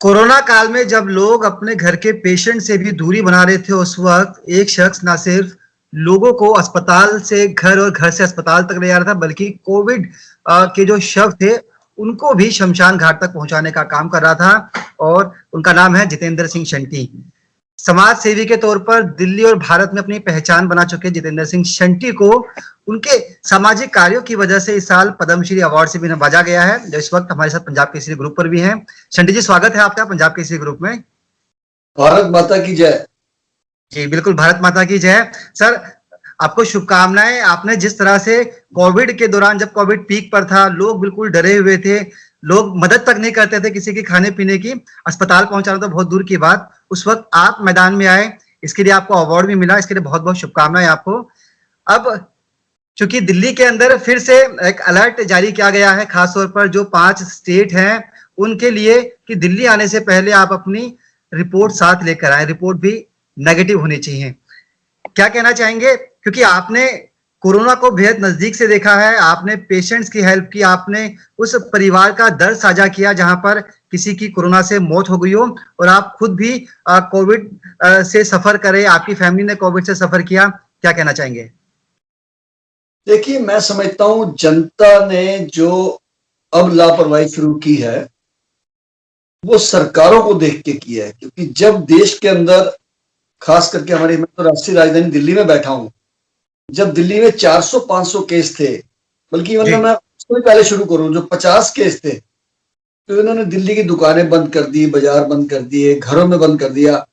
Corona काल में जब लोग अपने घर के पेशेंट से भी दूरी बना रहे थे, उस वक़्त एक शख्स ना सिर्फ लोगों को अस्पताल से घर और घर से अस्पताल तक ले जा रहा था, बल्कि कोविड के जो शव थे, उनको भी शमशान घाट तक पहुँचाने का काम कर रहा था और उनका नाम है जितेंद्र सिंह शंटी। समाज सेवी के तौर पर दिल्ली और भारत में अपनी पहचान बना चुके जितेंद्र सिंह शंटी को उनके सामाजिक कार्यों की वजह से इस साल पद्मश्री अवार्ड से भी नवाजा गया है, जो इस वक्त हमारे साथ पंजाब केसरी ग्रुप पर भी हैं। शंटी जी, स्वागत है आपका पंजाब केसरी ग्रुप में। भारत माता की जय। जी बिल्कुल, भारत माता की जय। सर, आपको शुभकामनाएं। आपने जिस तरह से कोविड के दौरान, जब कोविड पीक पर था, लोग बिल्कुल डरे हुए थे, लोग मदद तक नहीं करते थे किसी की खाने पीने की, अस्पताल पहुंचाना तो बहुत दूर की बात, उस वक्त आप मैदान में आए, इसके लिए आपको अवार्ड भी मिला, इसके लिए बहुत बहुत शुभकामनाएं आपको। अब चूंकि दिल्ली के अंदर फिर से एक अलर्ट जारी किया गया है, खासतौर पर जो 5 स्टेट हैं उनके लिए, कि दिल्ली आने से पहले आप अपनी रिपोर्ट साथ लेकर आए, रिपोर्ट भी नेगेटिव होनी चाहिए। क्या कहना चाहेंगे, क्योंकि आपने कोरोना को बेहद नजदीक से देखा है, आपने पेशेंट्स की हेल्प की, आपने उस परिवार का दर्द साझा किया जहां पर किसी की कोरोना से मौत हो गई हो, और आप खुद भी कोविड से सफर करे, आपकी फैमिली ने कोविड से सफर किया। क्या कहना चाहेंगे? देखिए, मैं समझता हूं जनता ने जो अब लापरवाही शुरू की है वो सरकारों को देख के की है, क्योंकि जब देश के अंदर, खास करके हमारी, मैं तो राष्ट्रीय राजधानी दिल्ली में बैठा हूं, जब दिल्ली में 400-500 केस थे, बल्कि मतलब मैं उसको भी पहले शुरू करूं, जो 50 केस थे, तो इन्होंने दिल्ली की दुकानें बंद कर दी, बाजार बंद कर दिए, घरों में बंद कर दिया।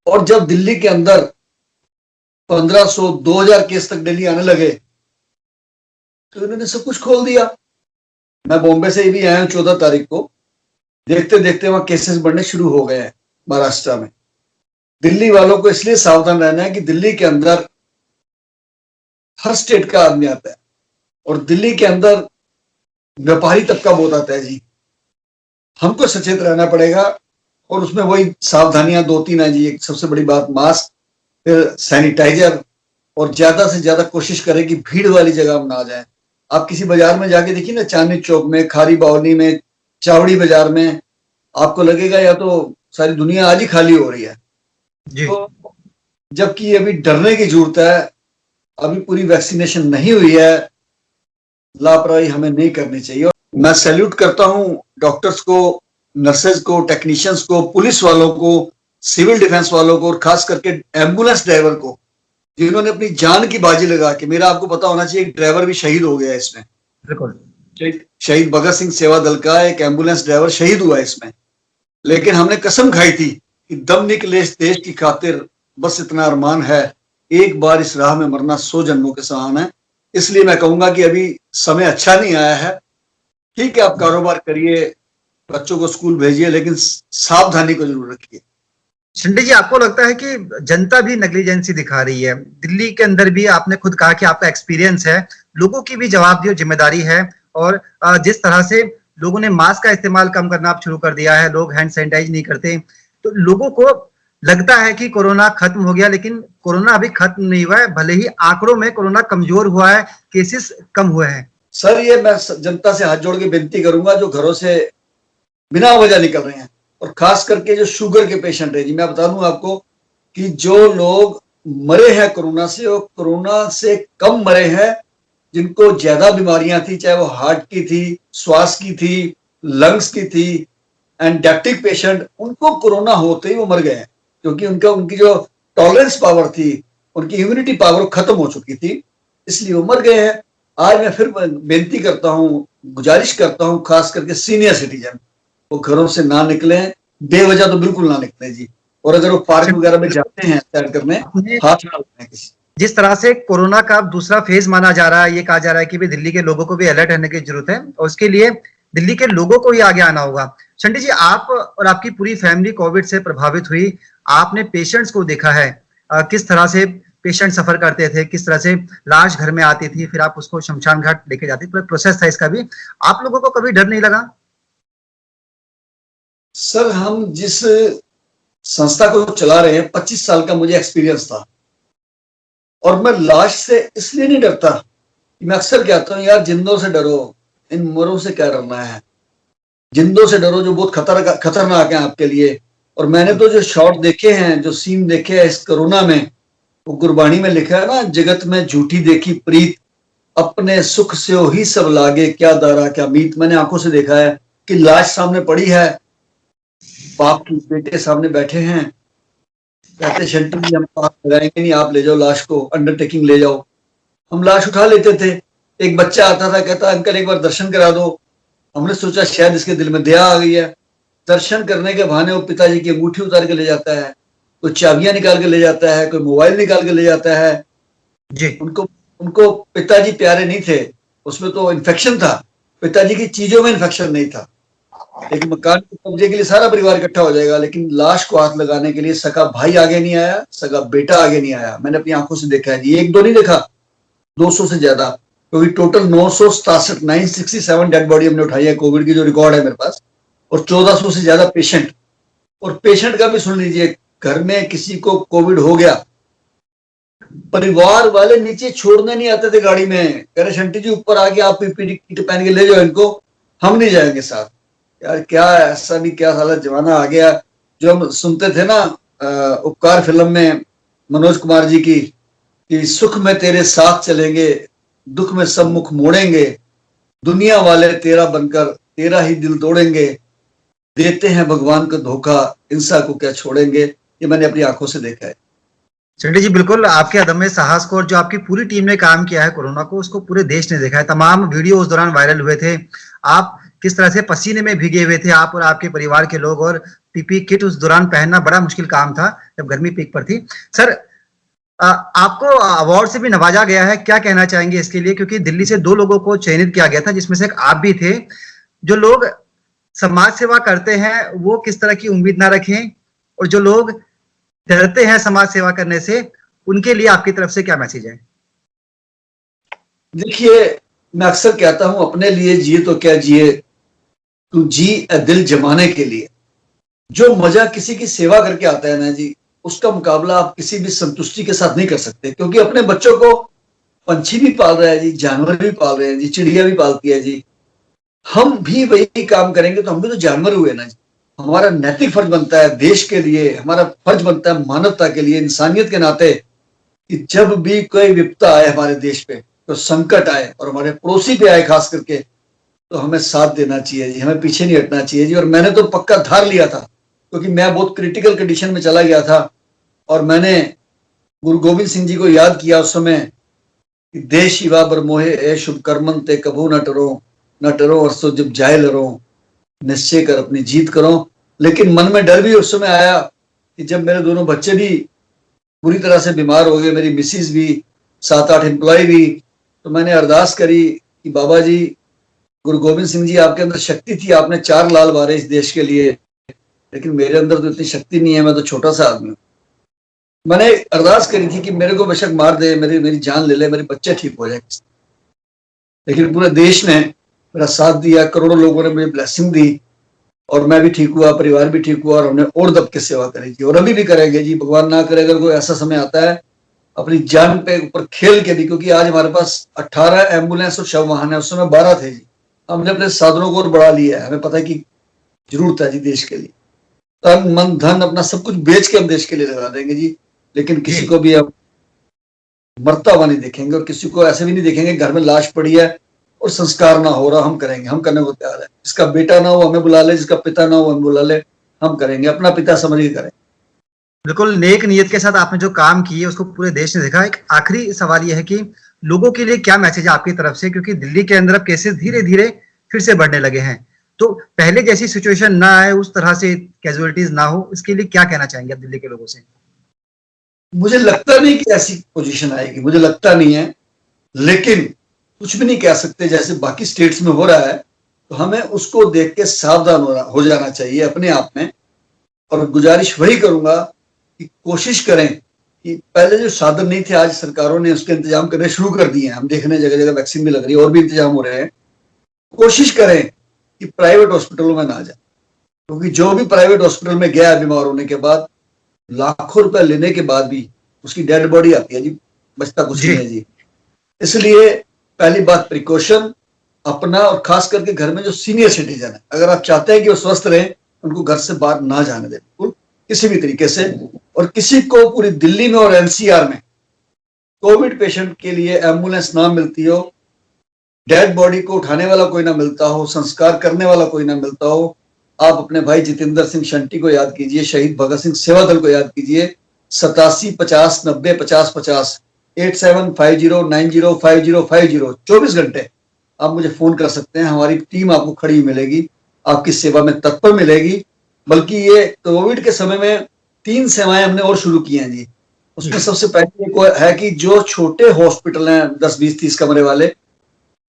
और जब दिल्ली के अंदर 1500-2000 केस तक डेली आने लगे तो इन्होंने सब कुछ खोल दिया। मैं बॉम्बे से भी आया हूं 14 तारीख को, देखते देखते वहां केसेस बढ़ने शुरू हो गए हैं महाराष्ट्र में। दिल्ली वालों को इसलिए सावधान रहना है कि दिल्ली के अंदर हर स्टेट का आदमी आता है और दिल्ली के अंदर व्यापारी तबका बहुत आता है जी। हमको सचेत रहना पड़ेगा और उसमें वही सावधानियां 2-3 है जी। एक सबसे बड़ी बात, मास्क, फिर सैनिटाइजर, और ज्यादा से ज्यादा कोशिश करें कि भीड़ वाली जगह हम ना जाएं। आप किसी बाजार में जाके देखिए ना, चांदनी चौक में, खारी बावली में, चावड़ी बाजार में, आपको लगेगा या तो सारी दुनिया आज ही खाली हो रही है। तो जबकि अभी डरने की जरूरत है, अभी पूरी वैक्सीनेशन नहीं हुई है, लापरवाही हमें नहीं करनी चाहिए। मैं सैल्यूट करता हूं डॉक्टर्स को, नर्सेज को, टेक्नीशियंस को, पुलिस वालों को, सिविल डिफेंस वालों को, और खास करके एम्बुलेंस ड्राइवर को, जिन्होंने अपनी जान की बाजी लगा के, मेरा आपको पता होना चाहिए, एक ड्राइवर भी शहीद हो गया है इसमें। बिल्कुल, शहीद भगत सिंह सेवा दल का एक एम्बुलेंस ड्राइवर शहीद हुआ है इसमें। लेकिन हमने कसम खाई थी कि दम निकले इस देश की खातिर, बस इतना अरमान है, एक बार इस राह में मरना 100 जन्मों के समान है। इसलिए मैं कहूंगा कि अभी समय अच्छा नहीं आया है। ठीक है, आप कारोबार करिए, बच्चों को स्कूल भेजिए, लेकिन सावधानी को जरूर रखिए। शंटी जी, आपको लगता है कि जनता भी नेग्लिजेंसी दिखा रही है? दिल्ली के अंदर भी आपने खुद कहा कि आपका एक्सपीरियंस है, लोगों की भी जवाबदेही और जिम्मेदारी है, और जिस तरह से लोगों ने मास्क का इस्तेमाल कम करना शुरू कर दिया है, लोग हैंड सैनिटाइज नहीं करते, तो लोगों को लगता है कि कोरोना खत्म हो गया, लेकिन कोरोना अभी खत्म नहीं हुआ है। भले ही आंकड़ों में कोरोना कमजोर हुआ है, केसेस कम हुए हैं। सर, ये मैं जनता से हाथ जोड़ के विनती करूंगा, जो घरों से बिना वजह निकल रहे हैं, और खास करके जो शुगर के पेशेंट है जी, मैं बता दूं आपको कि जो लोग मरे हैं कोरोना से, वो कोरोना से कम मरे हैं जिनको ज्यादा बीमारियां थी, चाहे वो हार्ट की थी, श्वास की थी, लंग्स की थी, एंड डायबिटिक पेशेंट, उनको कोरोना होते ही वो मर गए हैं, क्योंकि उनकी जो टॉलरेंस पावर थी, उनकी इम्यूनिटी पावर खत्म हो चुकी थी, इसलिए वो मर गए हैं। आज मैं फिर बेनती करता हूं, गुजारिश करता हूं, खास करके सीनियर सिटीजन, वो घरों से ना निकले, बेवजह तो बिल्कुल ना निकले जी। और अगर वो पार्क वगैरह में जाते हैं सैर करने, हाथ ना लगाएं किसी। जिस तरह से कोरोना का दूसरा फेज माना जा रहा है, ये कहा जा रहा है कि भी दिल्ली के लोगों को भी अलर्ट रहने की जरूरत है, और उसके लिए दिल्ली के लोगों को ही आगे आना होगा। शंटी जी, आप और आपकी पूरी फैमिली कोविड से प्रभावित हुई, आपने पेशेंट्स को देखा है, किस तरह से पेशेंट सफर करते थे, किस तरह से लाश घर में आती थी, फिर आप उसको शमशान घाट लेके जाते थे, प्रोसेस था इसका भी। आप लोगों को कभी डर नहीं लगा? सर, हम जिस संस्था को चला रहे हैं, 25 साल का मुझे एक्सपीरियंस था, और मैं लाश से इसलिए नहीं डरता कि मैं अक्सर कहता हूं, यार जिंदों से डरो, इन मरों से क्या डरना है। जिंदों से डरो जो बहुत खतरनाक है आपके लिए। और मैंने तो जो शॉट देखे हैं, जो सीन देखे हैं इस कोरोना में, वो गुरबाणी में लिखा है ना, जगत में झूठी देखी प्रीत, अपने सुख से हो ही सब लागे, क्या दारा क्या मीत। मैंने आंखों से देखा है कि लाश सामने पड़ी है, बाप की बेटे सामने बैठे हैं, कहते शंटू जी हम पास लगाएंगे नहीं, आप ले जाओ लाश को, अंडरटेकिंग ले जाओ। हम लाश उठा लेते थे। एक बच्चा आता था, कहता अंकल एक बार दर्शन करा दो। हमने सोचा शायद इसके दिल में दया आ गई है। दर्शन करने के बहाने वो पिताजी की अंगूठी उतार के ले जाता है, कोई चाबियां निकाल के ले जाता है, कोई मोबाइल निकाल के ले जाता है। जी। उनको उनको पिताजी प्यारे नहीं थे, उसमें तो इन्फेक्शन था, पिताजी की चीजों में इन्फेक्शन नहीं था। एक मकान के कब्जे के लिए सारा परिवार इकट्ठा हो जाएगा, लेकिन लाश को हाथ लगाने के लिए सगा भाई आगे नहीं आया, सगा बेटा आगे नहीं आया। मैंने अपनी आंखों से देखा है जी, एक दो नहीं देखा, 200 से ज्यादा, क्योंकि टोटल 967 डेड बॉडी हमने उठाई है, कोविड की जो रिकॉर्ड है मेरे पास, और 1400 से ज्यादा पेशेंट। और पेशेंट का भी सुन लीजिए, घर में किसी को कोविड हो गया, परिवार वाले नीचे छोड़ने नहीं आते थे गाड़ी में, कह रहे शंटी जी ऊपर आके आप पीपीई किट पहन के ले जाओ इनको, हम नहीं जाएंगे साथ। यार क्या ऐसा भी क्या साला जमाना आ गया। जो हम सुनते थे ना उपकार फिल्म में मनोज कुमार जी की, कि सुख में तेरे साथ चलेंगे, दुख में सब मुख मोड़ेंगे, दुनिया वाले तेरा बनकर तेरा ही दिल तोड़ेंगे, देते हैं भगवान को धोखा, इंसान को क्या छोड़ेंगे। ये मैंने अपनी आंखों से देखा है। चंडी जी बिल्कुल, आपके अदम्य साहस को और जो आपकी पूरी टीम ने काम किया है कोरोना को, उसको पूरे देश ने देखा है। तमाम वीडियो उस दौरान वायरल हुए थे, आप किस तरह से पसीने में भीगे हुए थे, आप और आपके परिवार के लोग। और पीपी किट उस दौरान पहनना बड़ा मुश्किल काम था जब गर्मी पीक पर थी। सर आपको अवार्ड से भी नवाजा गया है, क्या कहना चाहेंगे इसके लिए? क्योंकि दिल्ली से 2 लोगों को चयनित किया गया था, जिसमें से एक आप भी थे। जो लोग समाज सेवा करते हैं वो किस तरह की उम्मीद ना रखें, और जो लोग डरते हैं समाज सेवा करने से, उनके लिए आपकी तरफ से क्या मैसेज है? देखिए, मैं अक्सर कहता हूं, अपने लिए जिए तो क्या जिए, तू जी दिल जमाने के लिए। जो मजा किसी की सेवा करके आता है ना जी, उसका मुकाबला आप किसी भी संतुष्टि के साथ नहीं कर सकते। क्योंकि अपने बच्चों को पंछी भी पाल रहा है जी, जानवर भी पाल रहे हैं जी, चिड़िया भी पालती है जी। हम भी वही काम करेंगे तो हम भी तो जानवर हुए ना जी। हमारा नैतिक फर्ज बनता है देश के लिए, हमारा फर्ज बनता है मानवता के लिए, इंसानियत के नाते, कि जब भी कोई विपदा आए हमारे देश पे, तो संकट आए और हमारे पड़ोसी पे आए खास करके, तो हमें साथ देना चाहिए जी, हमें पीछे नहीं हटना चाहिए जी। और मैंने तो पक्का धार लिया था, क्योंकि मैं बहुत क्रिटिकल कंडीशन में चला गया था, और मैंने गुरु गोविंद सिंह जी को याद किया उस समय, कि देश शिवा बर मोहे ए शुभ कर्मन ते कभू न टरो और सो जब जाए लरो, निश्चय कर अपनी जीत करो। लेकिन मन में डर भी उस समय आया कि जब मेरे दोनों बच्चे भी बुरी तरह से बीमार हो गए, मेरी मिसिज भी, 7-8 एम्प्लॉय भी, तो मैंने अरदास करी कि बाबा जी, गुरु गोविंद सिंह जी, आपके अंदर शक्ति थी, आपने 4 लाल मारे इस देश के लिए, लेकिन मेरे अंदर तो इतनी शक्ति नहीं है, मैं तो छोटा सा आदमी हूँ। मैंने अरदास करी थी कि मेरे को बेशक मार दे, मेरी जान ले ले, मेरे बच्चे ठीक हो जाए। लेकिन पूरे देश ने मेरा साथ दिया, करोड़ों लोगों ने मुझे ब्लेसिंग दी, और मैं भी ठीक हुआ, परिवार भी ठीक हुआ, और हमने और दब के सेवा करी थी, और अभी भी करेंगे जी। भगवान ना करे अगर कोई ऐसा समय आता है, अपनी जान पे ऊपर खेल के भी, क्योंकि आज हमारे पास 18 एम्बुलेंस और शव वाहन है, उस समय 12 थे जी। हमने अपने साधनों को और बढ़ा लिया है, हमें पता है कि जरूरत है जी देश के लिए। तन मन धन अपना सब कुछ बेच के हम देश के लिए लगा देंगे जी। लेकिन किसी को भी हम मरता हुआ नहीं देखेंगे, और किसी को ऐसे भी नहीं देखेंगे घर में लाश पड़ी है और संस्कार ना हो रहा। हम करेंगे, हम करने को तैयार है। जिसका बेटा ना हो हमें बुला ले, जिसका पिता ना हो हमें बुला ले, हम करेंगे, अपना पिता समझ के करें। बिल्कुल नेक नियत के साथ आपने जो काम किए उसको पूरे देश ने देखा। एक आखिरी सवाल यह है कि लोगों के लिए क्या मैसेज है आपकी तरफ से? क्योंकि दिल्ली के अंदर अब केसेस धीरे धीरे फिर से बढ़ने लगे हैं, तो पहले जैसी सिचुएशन ना आए, उस तरह से कैजुअलिटीज ना हो, इसके लिए क्या कहना चाहेंगे आप दिल्ली के लोगों से? मुझे लगता नहीं कि ऐसी पोजीशन आएगी, मुझे लगता नहीं है, लेकिन कुछ भी नहीं कह सकते। जैसे बाकी स्टेट्स में हो रहा है, तो हमें उसको देख के सावधान हो जाना चाहिए अपने आप में। और गुजारिश वही करूंगा कि कोशिश करें कि पहले जो साधन नहीं थे, आज सरकारों ने उसके इंतजाम करने शुरू कर दिए हैं। हम देख रहे हैं जगह जगह वैक्सीन भी लग रही है, और भी इंतजाम हो रहे हैं। कोशिश करें कि प्राइवेट हॉस्पिटलों में ना जाए, क्योंकि जो भी प्राइवेट हॉस्पिटल में गया बीमार होने के बाद, लाखों रुपए लेने के बाद भी उसकी डेड बॉडी आती है जी, बचता कुछ नहीं है जी। इसलिए पहली बात प्रिकॉशन, अपना और खास करके घर में जो सीनियर सिटीजन है, अगर आप चाहते हैं कि वो स्वस्थ रहें, उनको घर से बाहर ना जाने दें बिल्कुल किसी भी तरीके से। और किसी को पूरी दिल्ली में और एनसीआर में कोविड पेशेंट के लिए एम्बुलेंस ना मिलती हो, डेड बॉडी को उठाने वाला कोई ना मिलता हो, संस्कार करने वाला कोई ना मिलता हो, आप अपने भाई जितेंद्र सिंह शंटी को याद कीजिए, शहीद भगत सिंह सेवा दल को याद कीजिए। 87 50 90 50 50 8750905050 24 घंटे आप मुझे फोन कर सकते हैं। हमारी टीम आपको खड़ी मिलेगी, आपकी सेवा में तत्पर मिलेगी। बल्कि ये कोविड के समय में 3 सेवाएं हमने और शुरू की हैं जी। उसमें सबसे पहले एक है कि जो छोटे हॉस्पिटल हैं 10 20 30 कमरे वाले,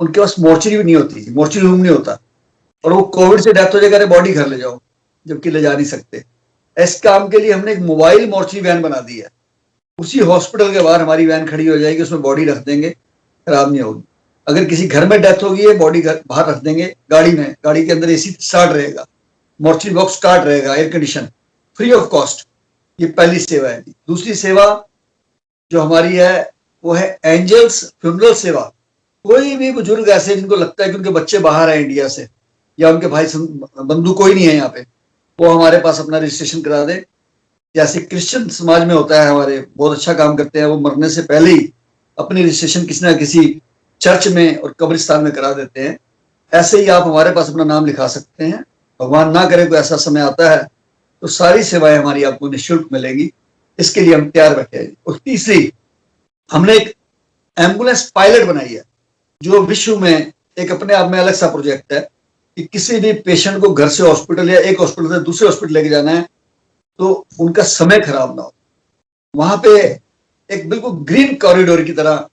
उनके पास मोर्चरी भी नहीं होती, मोर्चरी रूम नहीं होता, और वो कोविड से डेथ हो जाएगा, बॉडी घर ले जाओ, जबकि ले जा नहीं सकते। इस काम के लिए हमने एक मोबाइल मोर्चरी वैन बना दी है। उसी हॉस्पिटल के बाहर हमारी वैन खड़ी हो जाएगी, उसमें बॉडी रख देंगे, खराब नहीं होगी। अगर किसी घर में डेथ होगी है, बॉडी बाहर रख देंगे गाड़ी में, गाड़ी के अंदर एसी स्टार्ट रहेगा, मोर्चरी बॉक्स स्टार्ट रहेगा, air condition, free of cost. ये पहली सेवा है। दूसरी सेवा जो हमारी है वो है एंजल्स फ्यूनरल सेवा। कोई भी बुजुर्ग ऐसे जिनको लगता है कि उनके बच्चे बाहर है इंडिया से, या उनके भाई बंधु कोई नहीं है यहाँ पे, वो हमारे पास अपना रजिस्ट्रेशन करा दे। जैसे क्रिश्चियन समाज में होता है, हमारे बहुत अच्छा काम करते हैं, वो मरने से पहले ही अपनी रजिस्ट्रेशन किसी ना किसी चर्च में और कब्रिस्तान में करा देते हैं। ऐसे ही आप हमारे पास अपना नाम लिखा सकते हैं। भगवान ना करे कोई ऐसा समय आता है तो सारी सेवाएं हमारी आपको निःशुल्क मिलेगी। इसके लिए हम तैयार बैठे हैं। और तीसरी, हमने एक एम्बुलेंस पायलट बनाई है, जो विश्व में एक अपने आप में अलग सा प्रोजेक्ट है कि किसी भी पेशेंट को घर से हॉस्पिटल या एक हॉस्पिटल से दूसरे हॉस्पिटल लेके जाना है तो उनका समय खराब ना हो। वहां पे एक बिल्कुल ग्रीन कॉरिडोर की तरह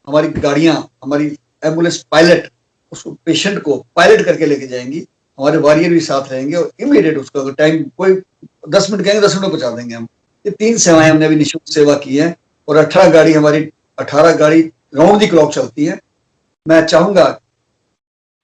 हमारी गाड़ियां, हमारी एम्बुलेंस पायलट उसको पेशेंट को पायलट करके लेके जाएंगी। हमारे वॉरियर भी साथ रहेंगे और इमीडिएट उसका टाइम, कोई 10 मिनट कहेंगे 10 मिनट में पहुंचा देंगे हम। ये 3 सेवाएं हमने अभी निःशुल्क सेवा की है। और 18 गाड़ी हमारी 18 गाड़ी राउंड दी क्लॉक चलती है। मैं चाहूंगा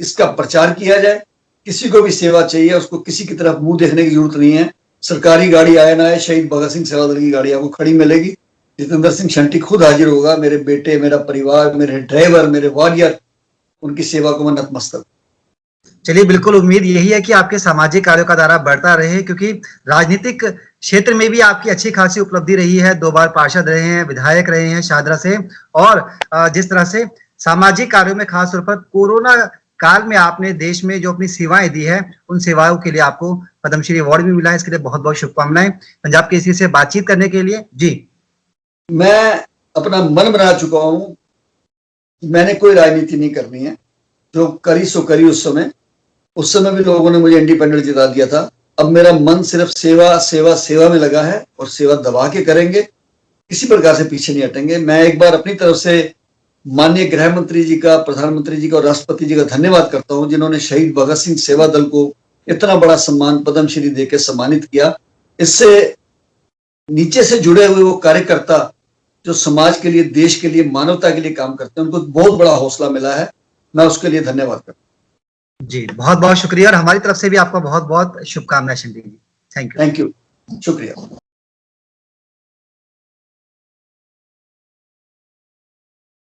इसका प्रचार किया जाए। किसी को भी सेवा चाहिए, उसको किसी की तरफ मुंह देखने की जरूरत नहीं है। सरकारी गाड़ी आए ना आए, शहीद भगत सिंह सेवा दल की गाड़ी आपको खड़ी मिलेगी। जितेंद्र सिंह शंटी खुद हाजिर होगा, मेरे बेटे, मेरा परिवार, मेरे ड्राइवर, मेरे वॉरियर, उनकी सेवा को मैं नतमस्तक। चलिए, बिल्कुल उम्मीद यही है कि आपके सामाजिक कार्यों का दायरा बढ़ता रहे, क्योंकि राजनीतिक क्षेत्र में भी आपकी अच्छी खासी उपलब्धि रही है। 2 बार पार्षद रहे हैं, विधायक रहे हैं शाहदरा से, और जिस तरह से सामाजिक कार्यों में खास तौर पर कोरोना काल में आपने देश में जो अपनी सेवाएं दी है, उन सेवाओं के लिए आपको पद्मश्री अवार्ड भी मिला है। इसके लिए बहुत बहुत शुभकामनाएं। पंजाब केसरी से बातचीत करने के लिए जी। मैं अपना मन बना चुका हूं, मैंने कोई राजनीति नहीं करनी है। जो करी सो करी। उस समय भी लोगों ने मुझे इंडिपेंडेंट जिता दिया था। अब मेरा मन सिर्फ सेवा सेवा सेवा में लगा है, और सेवा दबा के करेंगे, किसी प्रकार से पीछे नहीं हटेंगे। मैं एक बार अपनी तरफ से माननीय गृह मंत्री जी का, प्रधानमंत्री जी का और राष्ट्रपति जी का धन्यवाद करता हूं, जिन्होंने शहीद भगत सिंह सेवा दल को इतना बड़ा सम्मान पद्मश्री देकर सम्मानित किया। इससे नीचे से जुड़े हुए वो कार्यकर्ता जो समाज के लिए, देश के लिए, मानवता के लिए काम करते हैं, उनको बहुत बड़ा हौसला मिला है। मैं उसके लिए धन्यवाद करता हूं। जी, बहुत बहुत शुक्रिया, और हमारी तरफ से भी आपको बहुत बहुत शुभकामनाएं। Thank you. थैंक यू, शुक्रिया।